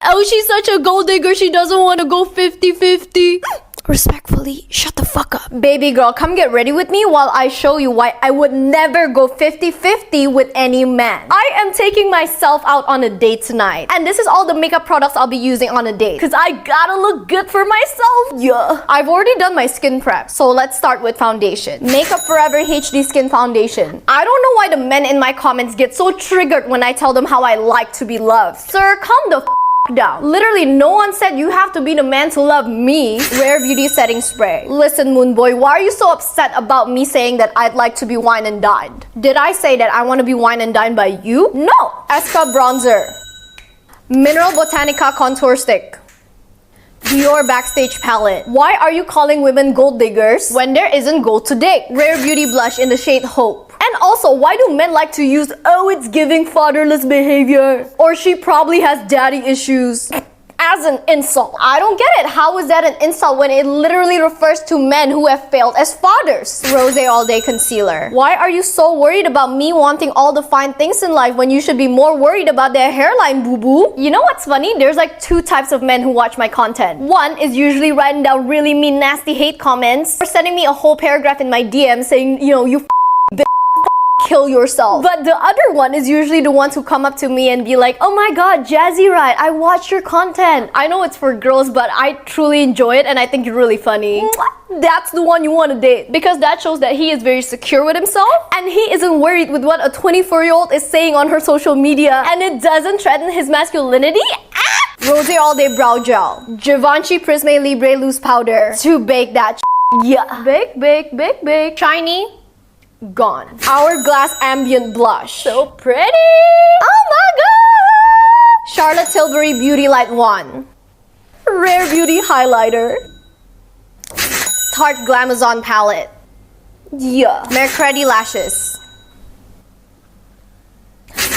Oh, she's such a gold digger, she doesn't want to go 50-50. Respectfully, shut the fuck up. Baby girl, come get ready with me while I show you why I would never go 50-50 with any man. I am taking myself out on a date tonight. And this is all the makeup products I'll be using on a date. Cause I gotta look good for myself. Yeah. I've already done my skin prep. So let's start with foundation. Makeup Forever HD Skin Foundation. I don't know why the men in my comments get so triggered when I tell them how I like to be loved. Sir, calm the down. Literally, no one said you have to be the man to love me. Rare Beauty Setting Spray. Listen, Moon Boy, why are you so upset about me saying that I'd like to be wine and dined? Did I say that I want to be wine and dined by you? No. Esca Bronzer. Mineral Botanica Contour Stick. Dior Backstage Palette. Why are you calling women gold diggers when there isn't gold to dig? Rare Beauty Blush in the shade Hope. And also, why do men like to use, oh, it's giving fatherless behavior, or she probably has daddy issues, as an insult? I don't get it. How is that an insult when it literally refers to men who have failed as fathers? Rose All Day Concealer. Why are you so worried about me wanting all the fine things in life when you should be more worried about their hairline, boo-boo? You know what's funny? There's like two types of men who watch my content. One is usually writing down really mean, nasty hate comments, or sending me a whole paragraph in my DM saying, you know, you kill yourself. But the other one is usually the ones who come up to me and be like, oh my god, Jazzy Right, I watched your content. I know it's for girls, but I truly enjoy it and I think you're really funny. That's the one you want to date, because that shows that he is very secure with himself and he isn't worried with what a 24-year-old is saying on her social media, and it doesn't threaten his masculinity. Rose All Day Brow Gel. Givenchy Prisme Libre Loose Powder. To bake that yeah. Bake. Shiny. Gone. Hourglass Ambient Blush. So pretty! Oh my god! Charlotte Tilbury Beauty Light 1. Rare Beauty Highlighter. Tarte Glamazon Palette. Yeah. Mercredi Lashes.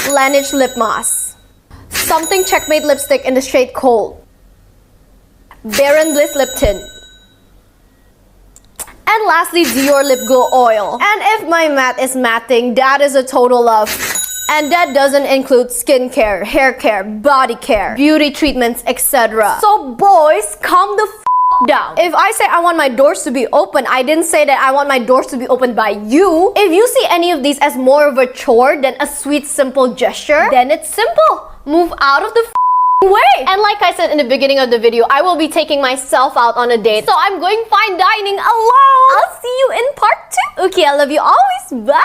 Laneige Lip Mask. Something Checkmate Lipstick in the shade Cold. Baron Bliss Lip Tint. And lastly, Dior Lip Glow Oil. And if my math is mathing, that is a total of, and that doesn't include skincare, hair care, body care, beauty treatments, etc. So boys, calm the down. If I say I want my doors to be open, I didn't say that I want my doors to be opened by you. If you see any of these as more of a chore than a sweet, simple gesture, then it's simple. Move out of the way. And like I said in the beginning of the video, I will be taking myself out on a date, so I'm going fine dining alone. I'll see you in part 2. Okay, I love you always. Bye.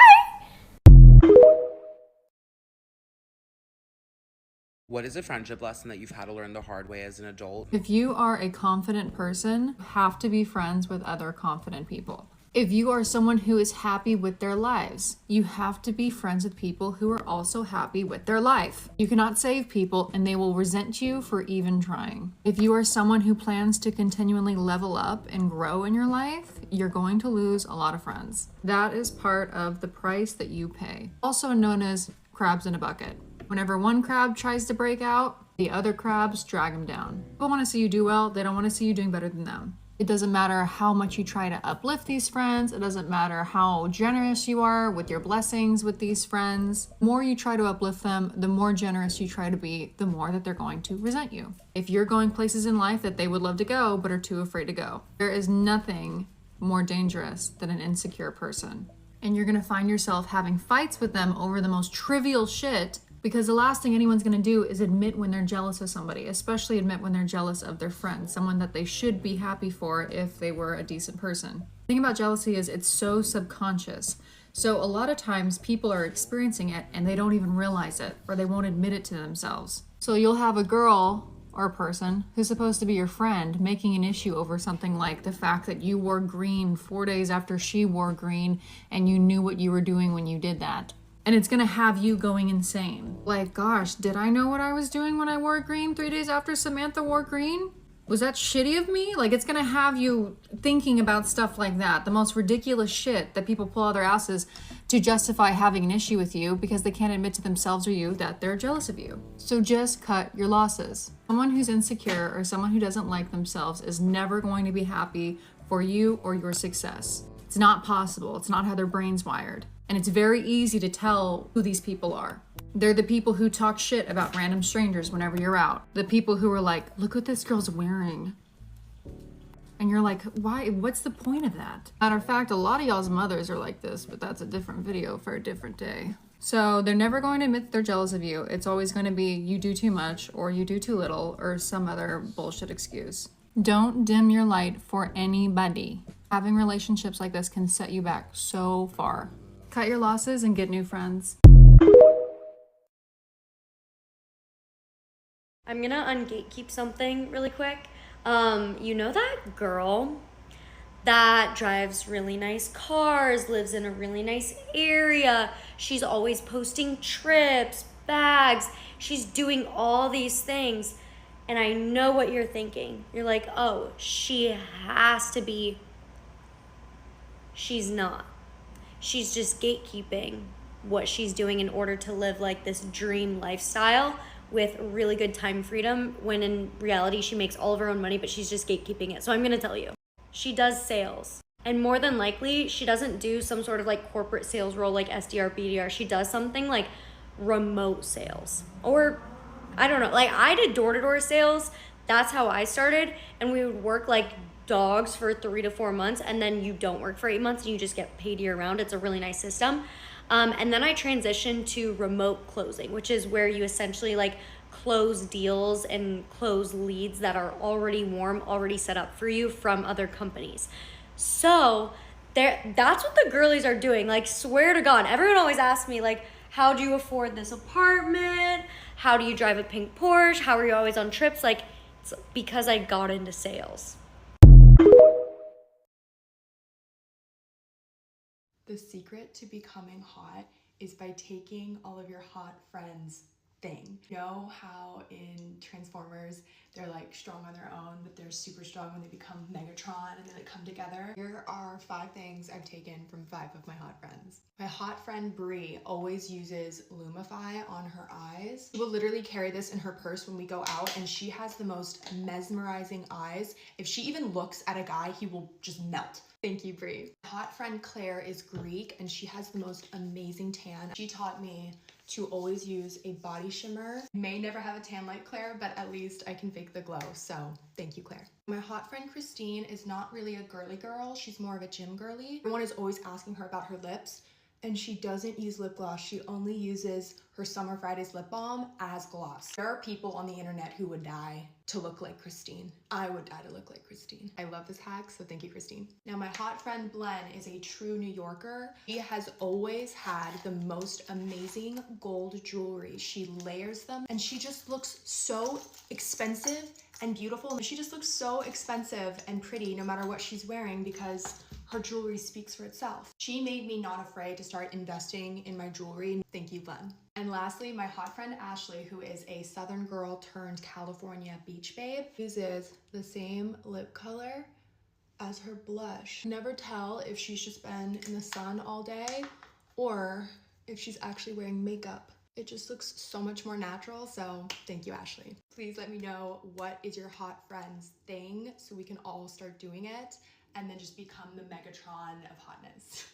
What is a friendship lesson that you've had to learn the hard way as an adult? If you are a confident person, you have to be friends with other confident people. If you are someone who is happy with their lives, you have to be friends with people who are also happy with their life. You cannot save people and they will resent you for even trying. If you are someone who plans to continually level up and grow in your life, you're going to lose a lot of friends. That is part of the price that you pay, also known as crabs in a bucket. Whenever one crab tries to break out, the other crabs drag him down. People want to see you do well, they don't want to see you doing better than them. It doesn't matter how much you try to uplift these friends. It doesn't matter how generous you are with your blessings with these friends. The more you try to uplift them, the more generous you try to be, the more that they're going to resent you. If you're going places in life that they would love to go but are too afraid to go, there is nothing more dangerous than an insecure person. And you're going to find yourself having fights with them over the most trivial shit, because the last thing anyone's going to do is admit when they're jealous of somebody, especially admit when they're jealous of their friend, someone that they should be happy for if they were a decent person. The thing about jealousy is it's so subconscious. So a lot of times people are experiencing it and they don't even realize it, or they won't admit it to themselves. So you'll have a girl or a person who's supposed to be your friend making an issue over something like the fact that you wore green 4 days after she wore green and you knew what you were doing when you did that. And it's gonna have you going insane. Like, gosh, did I know what I was doing when I wore green 3 days after Samantha wore green? Was that shitty of me? Like, it's gonna have you thinking about stuff like that. The most ridiculous shit that people pull out their asses to justify having an issue with you because they can't admit to themselves or you that they're jealous of you. So just cut your losses. Someone who's insecure or someone who doesn't like themselves is never going to be happy for you or your success. It's not possible. It's not how their brain's wired. And it's very easy to tell who these people are. They're the people who talk shit about random strangers whenever you're out. The people who are like, look what this girl's wearing. And you're like, why? What's the point of that? Matter of fact, a lot of y'all's mothers are like this, but that's a different video for a different day. So they're never going to admit they're jealous of you. It's always going to be you do too much or you do too little or some other bullshit excuse. Don't dim your light for anybody. Having relationships like this can set you back so far. Cut your losses and get new friends. I'm gonna ungatekeep something really quick. You know that girl that drives really nice cars, lives in a really nice area. She's always posting trips, bags. She's doing all these things. And I know what you're thinking. You're like, oh, she has to be. She's not. She's just gatekeeping what she's doing in order to live like this dream lifestyle with really good time freedom, when in reality she makes all of her own money, but she's just gatekeeping it. So I'm gonna tell you, she does sales, and more than likely she doesn't do some sort of like corporate sales role like SDR, BDR. She does something like remote sales, or I don't know, like I did door-to-door sales. That's how I started, and we would work like dogs for 3 to 4 months, and then you don't work for 8 months and you just get paid year-round. It's a really nice system. And then I transitioned to remote closing, which is where you essentially like close deals and close leads that are already warm, already set up for you from other companies. So that's what the girlies are doing. Like, swear to God, everyone always asks me like, how do you afford this apartment? How do you drive a pink Porsche? How are you always on trips? Like, it's because I got into sales. The secret to becoming hot is by taking all of your hot friends' thing. You know how in Transformers they're like strong on their own, but they're super strong when they become Megatron and they like come together? Here are 5 things I've taken from 5 of my hot friends. My hot friend Brie always uses Lumify on her eyes. She will literally carry this in her purse when we go out, and she has the most mesmerizing eyes. If she even looks at a guy, he will just melt. Thank you, Brie. My hot friend Claire is Greek, and she has the most amazing tan. She taught me to always use a body shimmer. May never have a tan like Claire, but at least I can fake the glow, so thank you, Claire. My hot friend Christine is not really a girly girl. She's more of a gym girly. Everyone is always asking her about her lips, and she doesn't use lip gloss. She only uses her Summer Fridays lip balm as gloss. There are people on the internet who would die to look like Christine. I would die to look like Christine. I love this hack, so thank you, Christine. Now, my hot friend Blen is a true New Yorker. She has always had the most amazing gold jewelry. She layers them, and she just looks so expensive and beautiful. She just looks so expensive and pretty no matter what she's wearing, because her jewelry speaks for itself. She made me not afraid to start investing in my jewelry. Thank you, Glenn. And lastly, my hot friend Ashley, who is a Southern girl turned California beach babe, uses the same lip color as her blush. Never tell if she's just been in the sun all day or if she's actually wearing makeup. It just looks so much more natural, so thank you, Ashley. Please let me know what is your hot friend's thing so we can all start doing it and then just become the Megatron of hotness.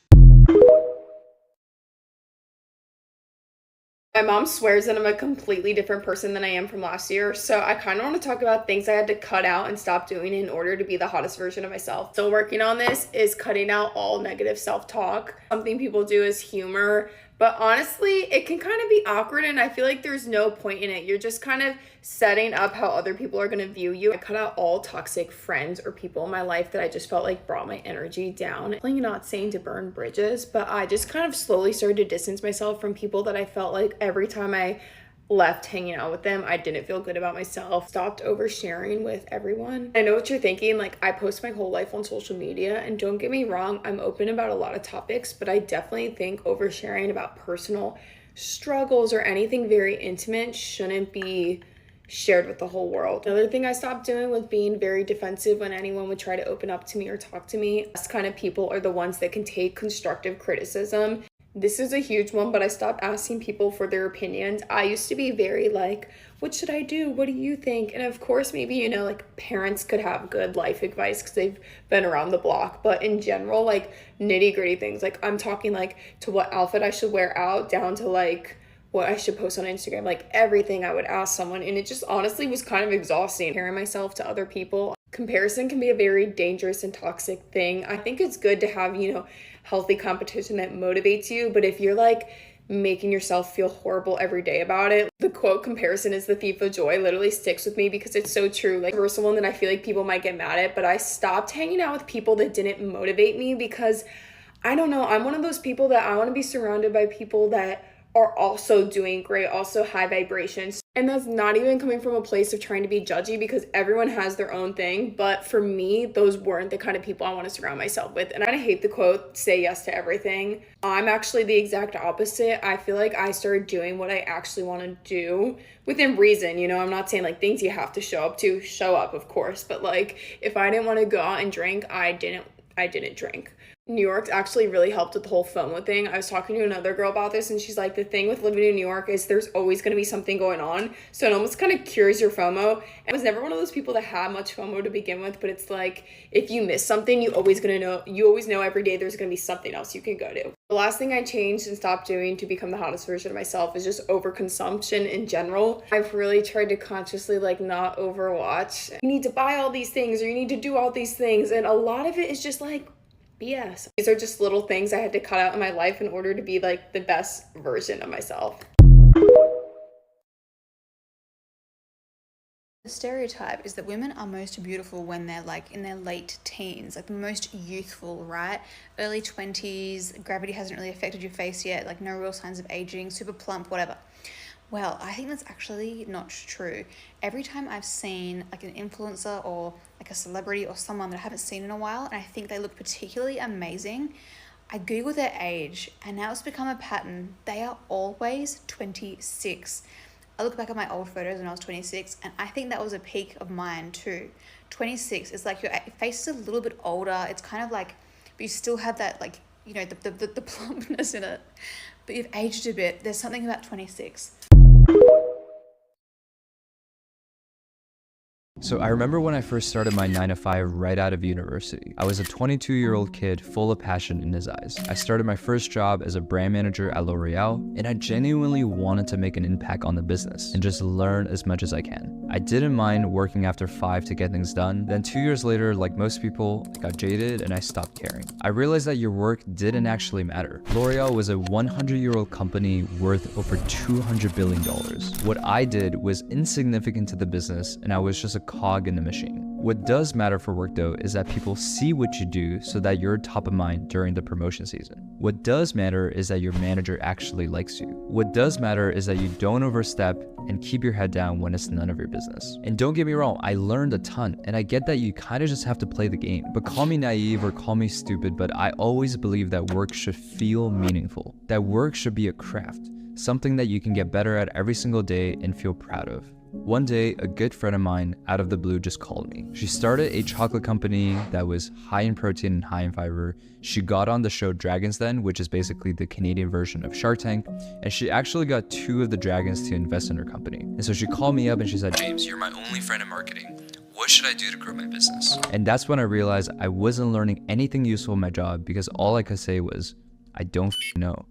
My mom swears that I'm a completely different person than I am from last year, so I kind of want to talk about things I had to cut out and stop doing in order to be the hottest version of myself. Still working on this is cutting out all negative self-talk. Something people do is humor, but honestly, it can kind of be awkward, and I feel like there's no point in it. You're just kind of setting up how other people are going to view you. I cut out all toxic friends or people in my life that I just felt like brought my energy down. I'm definitely not saying to burn bridges, but I just kind of slowly started to distance myself from people that I felt like every time I left hanging out with them, I didn't feel good about myself. Stopped oversharing with everyone. I know what you're thinking, like I post my whole life on social media, and don't get me wrong, I'm open about a lot of topics, but I definitely think oversharing about personal struggles or anything very intimate shouldn't be shared with the whole world. Another thing I stopped doing was being very defensive when anyone would try to open up to me or talk to me. Those kind of people are the ones that can take constructive criticism. This is a huge one, but I stopped asking people for their opinions. I used to be very like, what should I do? What do you think? And of course, maybe, you know, like parents could have good life advice because they've been around the block. But in general, like nitty gritty things, like I'm talking like to what outfit I should wear out down to like what I should post on Instagram, like everything I would ask someone. And it just honestly was kind of exhausting comparing myself to other people. Comparison can be a very dangerous and toxic thing. I think it's good to have, healthy competition that motivates you. But if you're like making yourself feel horrible every day about it, the quote, comparison is the thief of joy, literally sticks with me because it's so true. Like, first one that I feel like people might get mad at, but I stopped hanging out with people that didn't motivate me because I don't know, I'm one of those people that I want to be surrounded by people that are also doing great, also high vibrations. And that's not even coming from a place of trying to be judgy because everyone has their own thing. But for me, those weren't the kind of people I want to surround myself with. And I hate the quote, say yes to everything. I'm actually the exact opposite. I feel like I started doing what I actually want to do within reason. I'm not saying like things you have to show up, of course. But like if I didn't want to go out and drink, I didn't drink. New York's actually really helped with the whole FOMO thing. I was talking to another girl about this and she's like, the thing with living in New York is there's always going to be something going on. So it almost kind of cures your FOMO. I was never one of those people that had much FOMO to begin with, but it's like, if you miss something, you always know every day there's going to be something else you can go to. The last thing I changed and stopped doing to become the hottest version of myself is just overconsumption in general. I've really tried to consciously like not overwatch. You need to buy all these things or you need to do all these things. And a lot of it is just like, BS. These are just little things I had to cut out in my life in order to be like the best version of myself. The stereotype is that women are most beautiful when they're like in their late teens, like the most youthful, right? Early 20s, gravity hasn't really affected your face yet, like no real signs of aging, super plump, whatever. Well, I think that's actually not true. Every time I've seen like an influencer or like a celebrity or someone that I haven't seen in a while and I think they look particularly amazing, I Google their age and now it's become a pattern. They are always 26. I look back at my old photos when I was 26 and I think that was a peak of mine too. 26 is like your face is a little bit older. It's kind of like, but you still have that like, the plumpness in it. But you've aged a bit. There's something about 26. So I remember when I first started my 9-to-5 right out of university. I was a 22-year-old kid full of passion in his eyes. I started my first job as a brand manager at L'Oreal, and I genuinely wanted to make an impact on the business and just learn as much as I can. I didn't mind working after 5 to get things done. Then 2 years later, like most people, I got jaded and I stopped caring. I realized that your work didn't actually matter. L'Oreal was a 100-year-old company worth over $200 billion. What I did was insignificant to the business, and I was just a cog in the machine. What does matter for work though is that people see what you do so that you're top of mind during the promotion season. What does matter is that your manager actually likes you. What does matter is that you don't overstep and keep your head down when it's none of your business. And don't get me wrong, I learned a ton, and I get that you kind of just have to play the game. But call me naive or call me stupid, but I always believe that work should feel meaningful. That work should be a craft, something that you can get better at every single day and feel proud of. One day, a good friend of mine out of the blue just called me. She started a chocolate company that was high in protein and high in fiber. She got on the show Dragon's Den, which is basically the Canadian version of Shark Tank, and she actually got 2 of the dragons to invest in her company. And so she called me up and she said, "James, you're my only friend in marketing. What should I do to grow my business?" And that's when I realized I wasn't learning anything useful in my job because all I could say was, I don't know.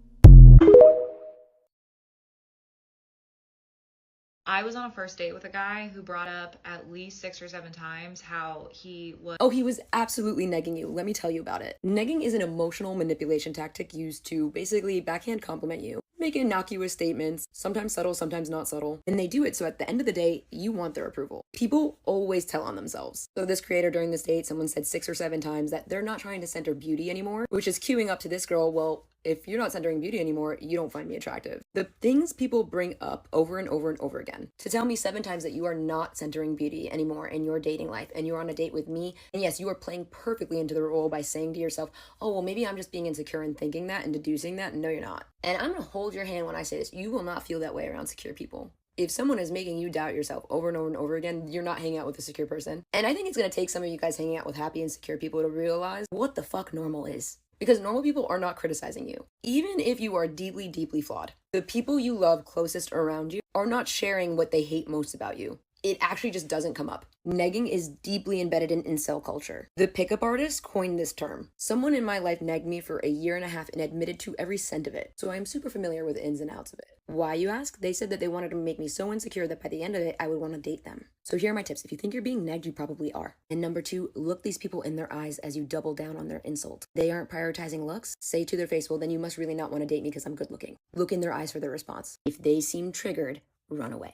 I was on a first date with a guy who brought up at least 6 or 7 times how he was. Oh, he was absolutely negging you. Let me tell you about it. Negging is an emotional manipulation tactic used to basically backhand compliment you, make innocuous statements, sometimes subtle, sometimes not subtle. And they do it so at the end of the day, you want their approval. People always tell on themselves. So this creator during this date, someone said 6 or 7 times that they're not trying to center beauty anymore, which is queuing up to this girl, well, if you're not centering beauty anymore, you don't find me attractive. The things people bring up over and over and over again to tell me 7 times that you are not centering beauty anymore in your dating life and you're on a date with me. And yes, you are playing perfectly into the role by saying to yourself, oh, well, maybe I'm just being insecure and thinking that and deducing that. No, you're not. And I'm going to hold your hand when I say this. You will not feel that way around secure people. If someone is making you doubt yourself over and over and over again, you're not hanging out with a secure person. And I think it's going to take some of you guys hanging out with happy and secure people to realize what the fuck normal is. Because normal people are not criticizing you. Even if you are deeply, deeply flawed, the people you love closest around you are not sharing what they hate most about you. It actually just doesn't come up. Negging is deeply embedded in incel culture. The pickup artist coined this term. Someone in my life negged me for a 1.5 years and admitted to every cent of it. So I'm super familiar with the ins and outs of it. Why, you ask? They said that they wanted to make me so insecure that by the end of it, I would want to date them. So here are my tips. If you think you're being negged, you probably are. And number 2, look these people in their eyes as you double down on their insult. They aren't prioritizing looks. Say to their face, well, then you must really not want to date me because I'm good looking. Look in their eyes for their response. If they seem triggered, run away.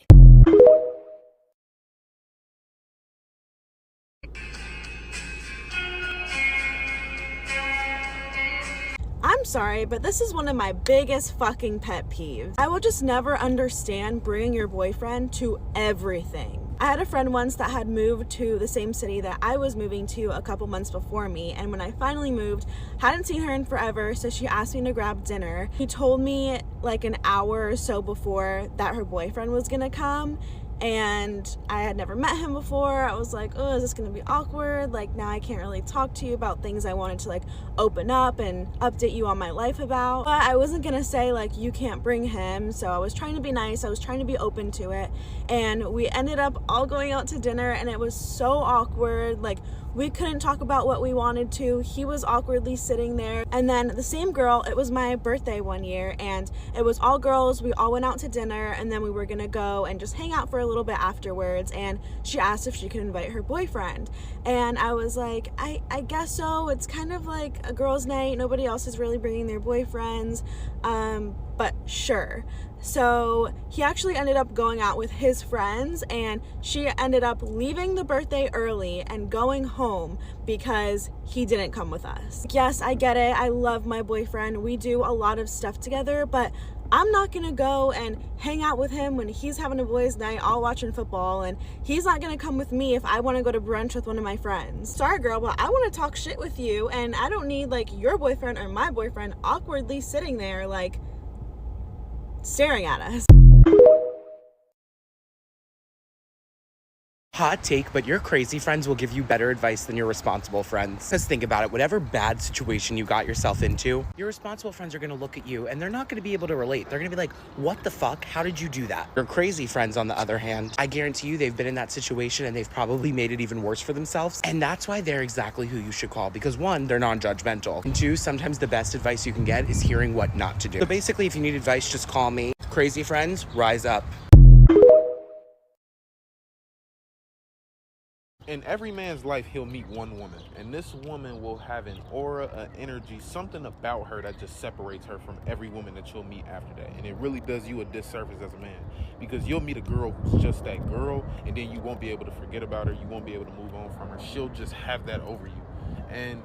I'm sorry, but this is one of my biggest fucking pet peeves. I will just never understand bringing your boyfriend to everything. I had a friend once that had moved to the same city that I was moving to a couple months before me, and when I finally moved, hadn't seen her in forever, so she asked me to grab dinner. He told me like an hour or so before that her boyfriend was gonna come, and I had never met him before. I was like, oh, is this gonna be awkward? Like, now I can't really talk to you about things I wanted to like open up and update you on my life about. But I wasn't gonna say like, you can't bring him. So I was trying to be nice. I was trying to be open to it. And we ended up all going out to dinner, and it was so awkward. Like, we couldn't talk about what we wanted to. He was awkwardly sitting there. And then the same girl, it was my birthday one year, and it was all girls. We all went out to dinner, and then we were gonna go and just hang out for a little bit afterwards. And she asked if she could invite her boyfriend. And I was like, I guess so. It's kind of like a girls' night. Nobody else is really bringing their boyfriends. But sure. So he actually ended up going out with his friends, and she ended up leaving the birthday early and going home because he didn't come with us. Yes, I get it. I love my boyfriend. We do a lot of stuff together, but I'm not gonna go and hang out with him when he's having a boys' night all watching football, and he's not gonna come with me if I wanna go to brunch with one of my friends. Sorry girl, but I wanna talk shit with you, and I don't need like your boyfriend or my boyfriend awkwardly sitting there like staring at us. Hot take, but your crazy friends will give you better advice than your responsible friends. Because think about it, whatever bad situation you got yourself into, your responsible friends are gonna look at you and they're not gonna be able to relate. They're gonna be like, what the fuck? How did you do that? Your crazy friends, on the other hand, I guarantee you they've been in that situation and they've probably made it even worse for themselves. And that's why they're exactly who you should call. Because 1, they're non-judgmental. And 2, sometimes the best advice you can get is hearing what not to do. So basically, if you need advice, just call me. Crazy friends, rise up. In every man's life, he'll meet one woman, and this woman will have an aura, an energy, something about her that just separates her from every woman that you'll meet after that. And it really does you a disservice as a man, because you'll meet a girl who's just that girl, and then you won't be able to forget about her. You won't be able to move on from her. She'll just have that over you. And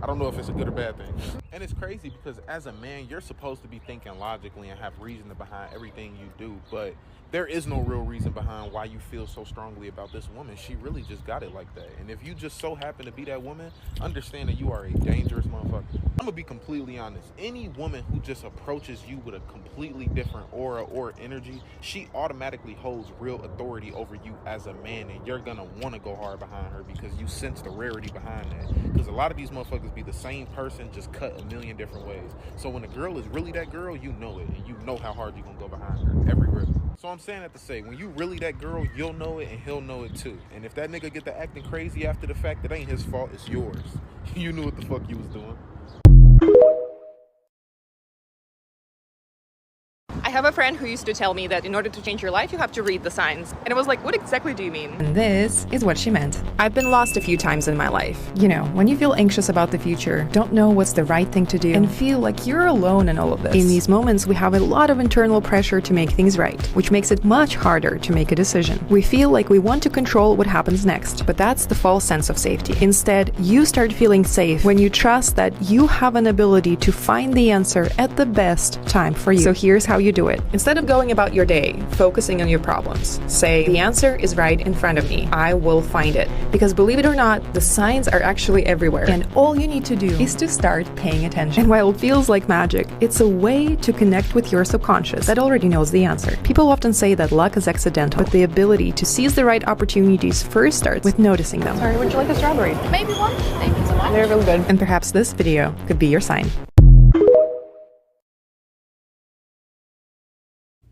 I don't know if it's a good or bad thing. And it's crazy because as a man, you're supposed to be thinking logically and have reason behind everything you do, but there is no real reason behind why you feel so strongly about this woman. She really just got it like that. And if you just so happen to be that woman, understand that you are a dangerous motherfucker. I'm gonna be completely honest. Any woman who just approaches you with a completely different aura or energy, she automatically holds real authority over you as a man, and you're gonna want to go hard behind her because you sense the rarity behind that. Because a lot of these motherfuckers be the same person, just cut a million different ways. So when a girl is really that girl, you know it, and you know how hard you're gonna go behind her every rip. So I'm saying that to say, when you really that girl, you'll know it and he'll know it too. And if that nigga get to acting crazy after the fact, it ain't his fault, it's yours. You knew what the fuck you was doing. I have a friend who used to tell me that in order to change your life, you have to read the signs. And I was like, what exactly do you mean? And this is what she meant. I've been lost a few times in my life. You know, when you feel anxious about the future, don't know what's the right thing to do, and feel like you're alone in all of this. In these moments, we have a lot of internal pressure to make things right, which makes it much harder to make a decision. We feel like we want to control what happens next, but that's the false sense of safety. Instead, you start feeling safe when you trust that you have an ability to find the answer at the best time for you. So here's how you do it. Instead of going about your day, focusing on your problems, say, the answer is right in front of me. I will find it. Because believe it or not, the signs are actually everywhere. And all you need to do is to start paying attention. And while it feels like magic, it's a way to connect with your subconscious that already knows the answer. People often say that luck is accidental, but the ability to seize the right opportunities first starts with noticing them. Sorry, would you like a strawberry? Maybe one. Thank you so much. They're really good. And perhaps this video could be your sign.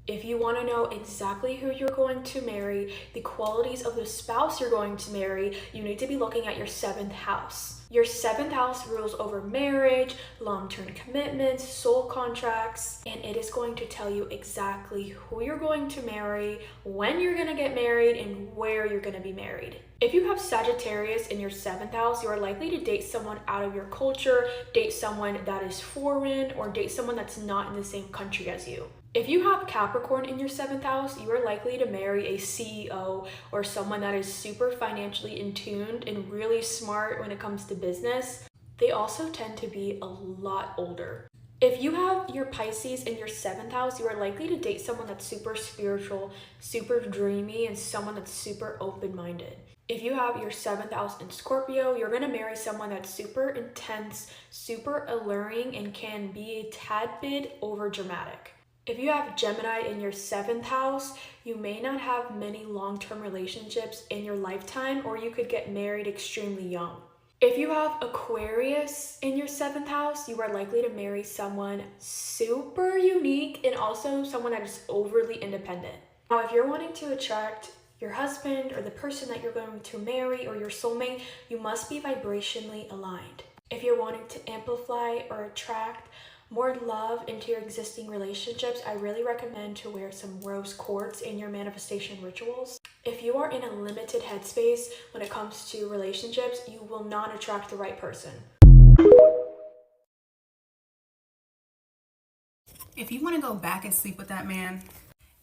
If you want to know exactly who you're going to marry, the qualities of the spouse you're going to marry, you need to be looking at your 7th house. Your 7th house rules over marriage, long-term commitments, soul contracts, and it is going to tell you exactly who you're going to marry, when you're going to get married, and where you're going to be married. If you have Sagittarius in your 7th house, you are likely to date someone out of your culture, date someone that is foreign, or date someone that's not in the same country as you. If you have Capricorn in your 7th house, you are likely to marry a CEO or someone that is super financially in tuned and really smart when it comes to business. They also tend to be a lot older. If you have your Pisces in your 7th house, you are likely to date someone that's super spiritual, super dreamy, and someone that's super open-minded. If you have your 7th house in Scorpio, you're going to marry someone that's super intense, super alluring, and can be a tad bit over dramatic. If you have Gemini in your 7th house, you may not have many long-term relationships in your lifetime, or you could get married extremely young. If you have Aquarius in your 7th house, you are likely to marry someone super unique and also someone that is overly independent. Now, if you're wanting to attract your husband or the person that you're going to marry or your soulmate, you must be vibrationally aligned. If you're wanting to amplify or attract more love into your existing relationships, I really recommend to wear some rose quartz in your manifestation rituals. If you are in a limited headspace when it comes to relationships, you will not attract the right person. If you want to go back and sleep with that man,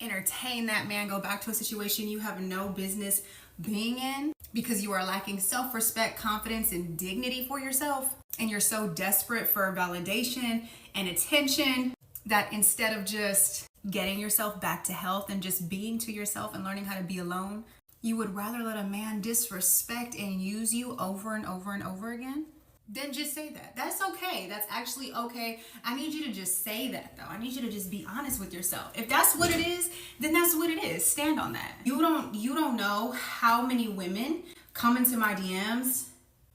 entertain that man, go back to a situation you have no business being in because you are lacking self-respect, confidence, and dignity for yourself, and you're so desperate for validation and attention that instead of just getting yourself back to health and just being to yourself and learning how to be alone, you would rather let a man disrespect and use you over and over and over again, then just say that. That's okay. That's actually okay. I need you to just say that though. I need you to just be honest with yourself. If that's what it is, then that's what it is. Stand on that. You don't know how many women come into my DMs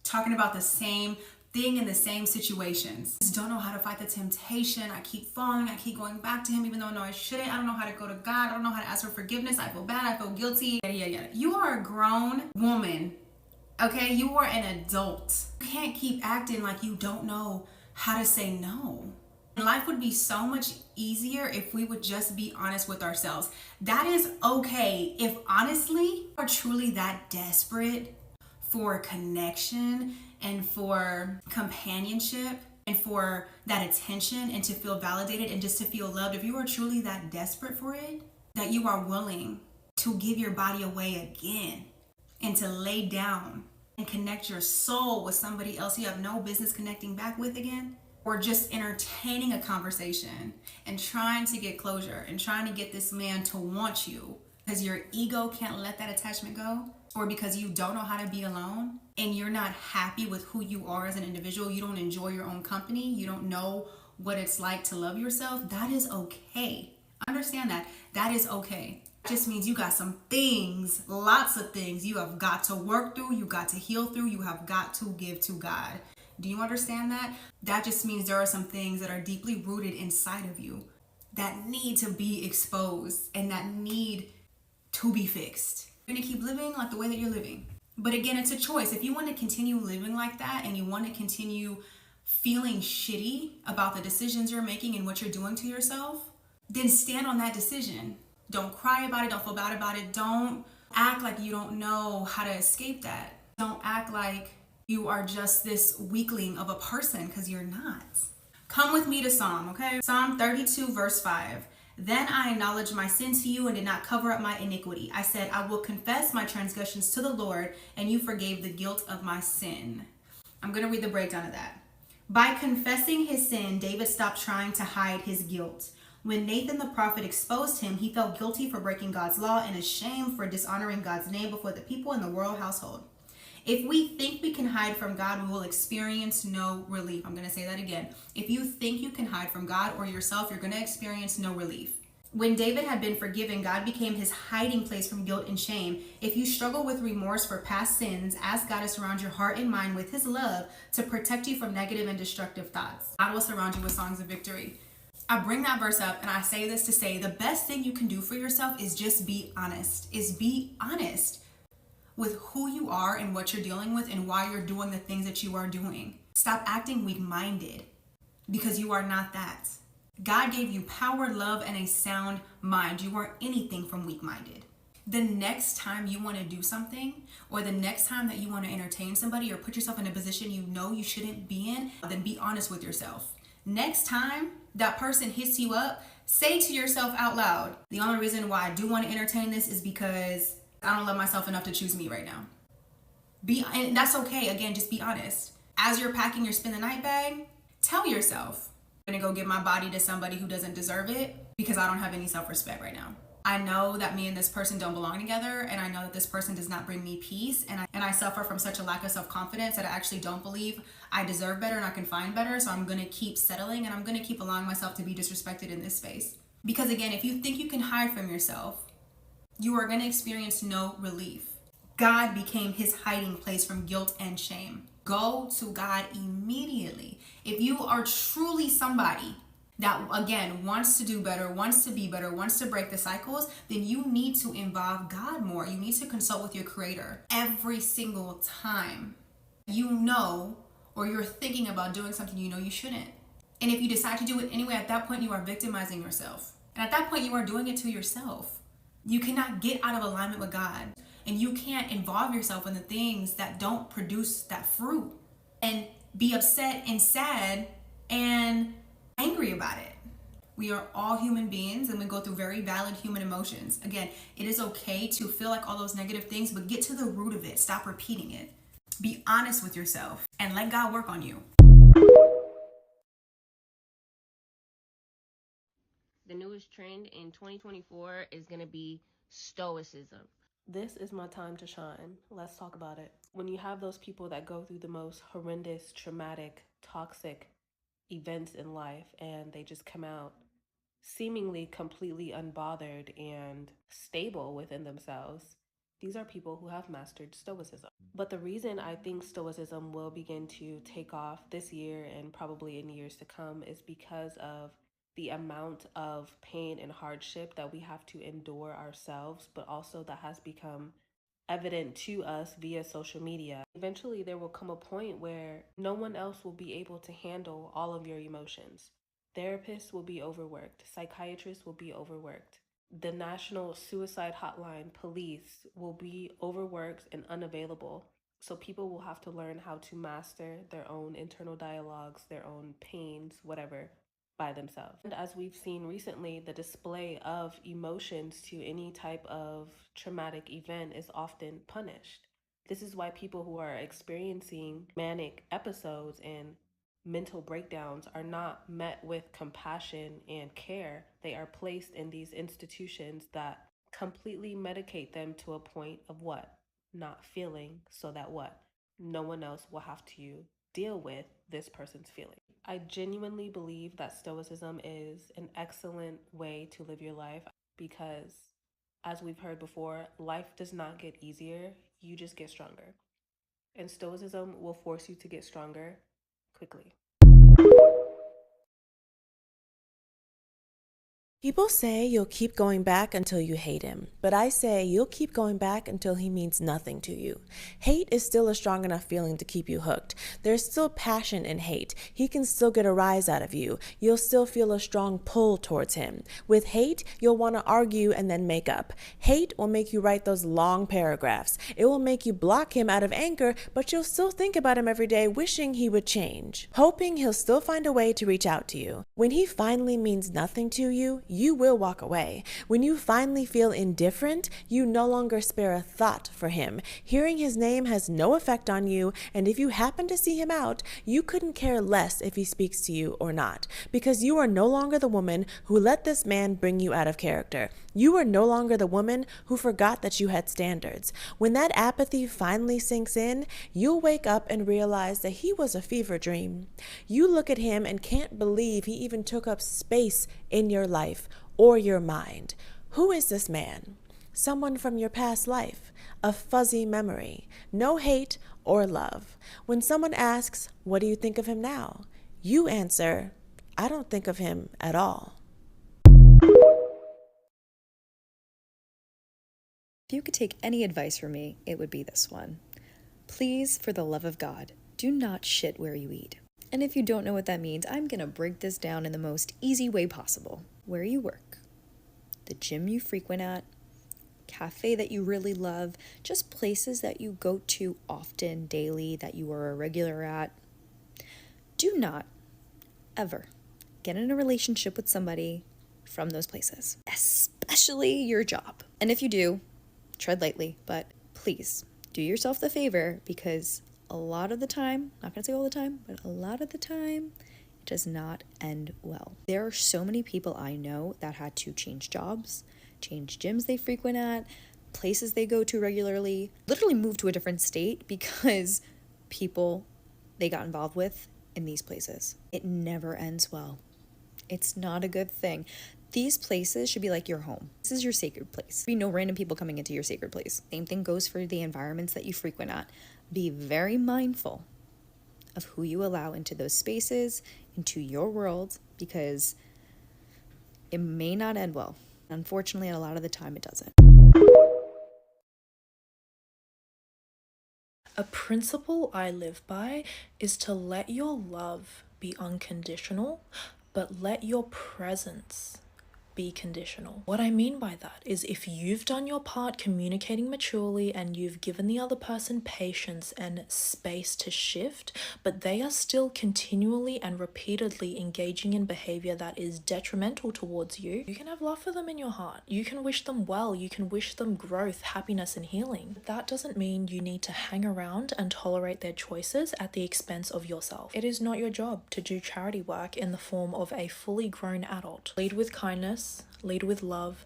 talking about the same thing in the same situations. I just don't know how to fight the temptation. I keep falling. I keep going back to him even though I know I shouldn't. I don't know how to go to God. I don't know how to ask for forgiveness. I feel bad. I feel guilty. Yada, yada, yada. You are a grown woman. Okay, you are an adult. You can't keep acting like you don't know how to say no. Life would be so much easier if we would just be honest with ourselves. That is okay. If honestly you are truly that desperate for connection and for companionship and for that attention and to feel validated and just to feel loved, if you are truly that desperate for it, that you are willing to give your body away again and to lay down and connect your soul with somebody else you have no business connecting back with again, or just entertaining a conversation and trying to get closure and trying to get this man to want you because your ego can't let that attachment go, or because you don't know how to be alone and you're not happy with who you are as an individual, you don't enjoy your own company, you don't know what it's like to love yourself, that is okay. Understand that. That is okay. Just means you got some things, lots of things you have got to work through, you got to heal through, you have got to give to God. Do you understand that? That just means there are some things that are deeply rooted inside of you that need to be exposed and that need to be fixed. You're gonna keep living like the way that you're living. But again, it's a choice. If you want to continue living like that and you want to continue feeling shitty about the decisions you're making and what you're doing to yourself, then stand on that decision. Don't cry about it. Don't feel bad about it. Don't act like you don't know how to escape that. Don't act like you are just this weakling of a person, because you're not. Come with me to Psalm, okay? Psalm 32 verse 5. Then I acknowledged my sin to you and did not cover up my iniquity. I said, I will confess my transgressions to the Lord, and you forgave the guilt of my sin. I'm going to read the breakdown of that. By confessing his sin, David stopped trying to hide his guilt. When Nathan the prophet exposed him, he felt guilty for breaking God's law and ashamed for dishonoring God's name before the people in the royal household. If we think we can hide from God, we will experience no relief. I'm going to say that again. If you think you can hide from God or yourself, you're going to experience no relief. When David had been forgiven, God became his hiding place from guilt and shame. If you struggle with remorse for past sins, ask God to surround your heart and mind with his love to protect you from negative and destructive thoughts. God will surround you with songs of victory. I bring that verse up and I say this to say the best thing you can do for yourself is just be honest. Be honest with who you are and what you're dealing with and why you're doing the things that you are doing. Stop acting weak-minded because you are not that. God gave you power, love, and a sound mind. You aren't anything from weak-minded. The next time you want to do something, or the next time that you want to entertain somebody or put yourself in a position you know you shouldn't be in, then be honest with yourself. Next time that person hits you up, say to yourself out loud, the only reason why I do want to entertain this is because I don't love myself enough to choose me right now. And that's okay. Again, just be honest. As you're packing your spend the night bag, tell yourself, I'm gonna go give my body to somebody who doesn't deserve it because I don't have any self-respect right now. I know that me and this person don't belong together, and I know that this person does not bring me peace, and I suffer from such a lack of self-confidence that I actually don't believe I deserve better and I can find better, so I'm gonna keep settling and I'm gonna keep allowing myself to be disrespected in this space. Because again, if you think you can hide from yourself, you are gonna experience no relief. God became his hiding place from guilt and shame. Go to God immediately. If you are truly somebody that, again, wants to do better, wants to be better, wants to break the cycles, then you need to involve God more. You need to consult with your creator every single time you know or you're thinking about doing something you know you shouldn't. And if you decide to do it anyway, at that point you are victimizing yourself. And at that point you are doing it to yourself. You cannot get out of alignment with God. And you can't involve yourself in the things that don't produce that fruit and be upset and sad and angry about it. We are all human beings and we go through very valid human emotions. Again, it is okay to feel like all those negative things, but get to the root of it. Stop repeating it. Be honest with yourself and let God work on you. The newest trend in 2024 is going to be stoicism. This is my time to shine. Let's talk about it. When you have those people that go through the most horrendous, traumatic, toxic events in life and they just come out seemingly completely unbothered and stable within themselves, these are people who have mastered stoicism. But the reason I think stoicism will begin to take off this year and probably in years to come is because of the amount of pain and hardship that we have to endure ourselves, but also that has become evident to us via social media. Eventually, there will come a point where no one else will be able to handle all of your emotions. Therapists will be overworked. Psychiatrists will be overworked. The National Suicide Hotline, police will be overworked and unavailable. So people will have to learn how to master their own internal dialogues, their own pains, whatever, by themselves. And as we've seen recently, the display of emotions to any type of traumatic event is often punished. This is why people who are experiencing manic episodes and mental breakdowns are not met with compassion and care. They are placed in these institutions that completely medicate them to a point of what? Not feeling, so that what? No one else will have to deal with this person's feeling. I genuinely believe that stoicism is an excellent way to live your life because, as we've heard before, life does not get easier, you just get stronger. And stoicism will force you to get stronger quickly. People say you'll keep going back until you hate him, but I say you'll keep going back until he means nothing to you. Hate is still a strong enough feeling to keep you hooked. There's still passion in hate. He can still get a rise out of you. You'll still feel a strong pull towards him. With hate, you'll want to argue and then make up. Hate will make you write those long paragraphs. It will make you block him out of anger, but you'll still think about him every day, wishing he would change, hoping he'll still find a way to reach out to you. When he finally means nothing to you, you will walk away. When you finally feel indifferent, you no longer spare a thought for him. Hearing his name has no effect on you, and if you happen to see him out, you couldn't care less if he speaks to you or not, because you are no longer the woman who let this man bring you out of character. You are no longer the woman who forgot that you had standards. When that apathy finally sinks in, you'll wake up and realize that he was a fever dream. You look at him and can't believe he even took up space in your life or your mind. Who is this man? Someone from your past life, a fuzzy memory, no hate or love. When someone asks, "What do you think of him now?" you answer, I don't think of him at all. If you could take any advice from me, it would be this one. Please, for the love of God, do not shit where you eat. And if you don't know what that means, I'm gonna break this down in the most easy way possible. Where you work, the gym you frequent at, cafe that you really love, just places that you go to often, daily, that you are a regular at. Do not ever get in a relationship with somebody from those places, especially your job. And if you do, tread lightly, but please do yourself the favor, because a lot of the time, not gonna say all the time, but a lot of the time, it does not end well. There are so many people I know that had to change jobs, change gyms they frequent at, places they go to regularly, literally move to a different state because people they got involved with in these places. It never ends well. It's not a good thing. These places should be like your home. This is your sacred place. Be no random people coming into your sacred place. Same thing goes for the environments that you frequent at. Be very mindful of who you allow into those spaces, into your world, because it may not end well. Unfortunately, a lot of the time it doesn't. A principle I live by is to let your love be unconditional, but let your presence be conditional. What I mean by that is, if you've done your part communicating maturely and you've given the other person patience and space to shift, but they are still continually and repeatedly engaging in behavior that is detrimental towards you, you can have love for them in your heart. You can wish them well. You can wish them growth, happiness, and healing. But that doesn't mean you need to hang around and tolerate their choices at the expense of yourself. It is not your job to do charity work in the form of a fully grown adult. Lead with kindness, lead with love,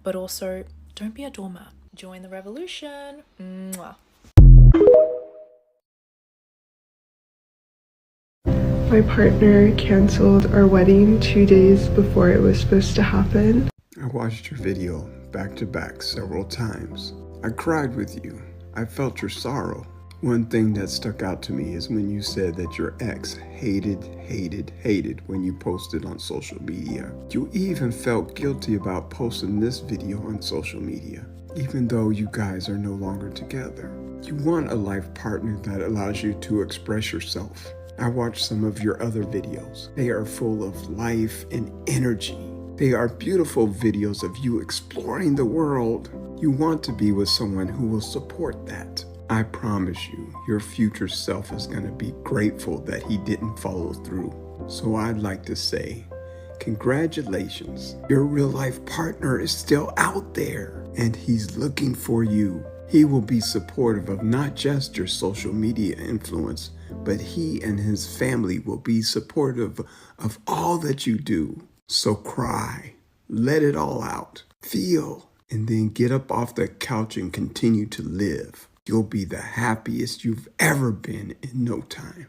but also don't be a doormat. Join the revolution. Mwah. My partner canceled our wedding 2 days before it was supposed to happen. I watched your video back to back several times. I cried with you. I felt your sorrow. One thing that stuck out to me is when you said that your ex hated when you posted on social media. You even felt guilty about posting this video on social media, even though you guys are no longer together. You want a life partner that allows you to express yourself. I watched some of your other videos. They are full of life and energy. They are beautiful videos of you exploring the world. You want to be with someone who will support that. I promise you, your future self is going to be grateful that he didn't follow through. So I'd like to say, congratulations. Your real life partner is still out there and he's looking for you. He will be supportive of not just your social media influence, but he and his family will be supportive of all that you do. So cry, let it all out, feel, and then get up off the couch and continue to live. You'll be the happiest you've ever been in no time.